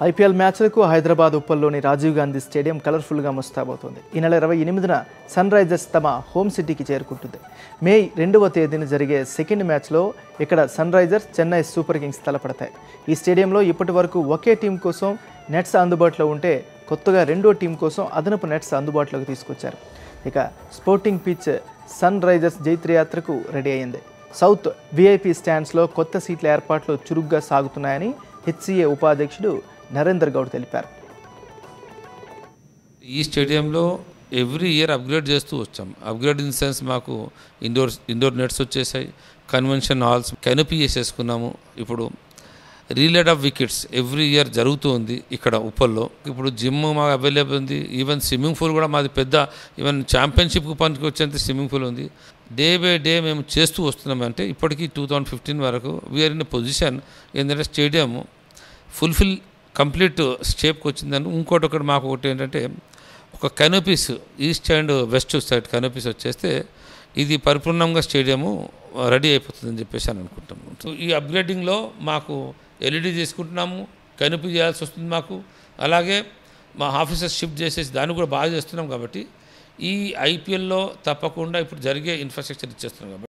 IPL మ్యాచ్లకు హైదరాబాద్ ఉప్పల్లోని Rajiv Gandhi stadium కలర్ఫుల్గా ముస్తాబవుతోంది. ఈ నెల 28న సన్ రైజర్స్ తమ హోమ్ సిటీకి చేరుకుంటుంది. మే 2వ తేదీన జరిగే సెకండ్ మ్యాచ్లో ఇక్కడ Sunrisers, Chennai Super Kings తలపడతాయి. ఈ స్టేడియంలో ఇప్పటి వరకు ఒకే టీం కోసం నెట్స్ అందుబాటులో ఉంటే కొత్తగా రెండో టీం కోసం అదనపు నెట్స్ అందుబాటులోకి తీసుకొచ్చారు. ఇక స్పోర్టింగ్ పిచ్ సన్ రైజర్స్ జైత్రయాత్రకు రెడీ అయింది. సౌత్ విఐపి స్టాండ్స్లో కొత్త సీట్ల ఏర్పాట్లు చురుగ్గా సాగుతున్నాయని హెచ్సిఏ ఉపాధ్యక్షుడు నరేందర్ గౌడ్ తెలిపారు. ఈ స్టేడియంలో ఎవ్రీ ఇయర్ అప్గ్రేడ్ చేస్తూ వచ్చాం. అప్గ్రేడ్ ఇన్ సెన్స్ మాకు ఇండోర్ నెట్స్ వచ్చేసాయి, కన్వెన్షన్ హాల్స్, కెనపీ వేసేసుకున్నాము. ఇప్పుడు రీలేడ్ ఆఫ్ వికెట్స్ ఎవ్రీ ఇయర్ జరుగుతూ ఉంది ఇక్కడ ఉప్పల్లో. ఇప్పుడు జిమ్ మాకు అవైలబుల్ ఉంది. ఈవెన్ స్విమ్మింగ్ పూల్ కూడా మాది పెద్ద, ఈవెన్ ఛాంపియన్షిప్కి పనికి వచ్చేంత స్విమ్మింగ్ పూల్ ఉంది. డే బై డే మేము చేస్తూ వస్తున్నామంటే ఇప్పటికీ 2015 వరకు వీఆర్ ఇన్ పొజిషన్ ఏంటంటే స్టేడియం ఫుల్ఫిల్ కంప్లీట్ షేప్కి వచ్చిందని. ఒకటి మాకు ఒకటి ఏంటంటే ఒక కెనోపీస్ ఈస్ట్ అండ్ వెస్ట్ సైడ్ కెనోపీస్ వచ్చేస్తే ఇది పరిపూర్ణంగా స్టేడియము రెడీ అయిపోతుందని చెప్పేసి అని అనుకుంటాము. సో ఈ అప్గ్రేడింగ్లో మాకు ఎల్ఈడి తీసుకుంటున్నాము, కెనోపీ చేయాల్సి వస్తుంది మాకు. అలాగే మా ఆఫీసర్స్ షిఫ్ట్ చేసేసి దాన్ని కూడా బాగా చేస్తున్నాం. కాబట్టి ఈ ఐపీఎల్లో తప్పకుండా ఇప్పుడు జరిగే ఇన్ఫ్రాస్ట్రక్చర్ ఇచ్చేస్తున్నాం కాబట్టి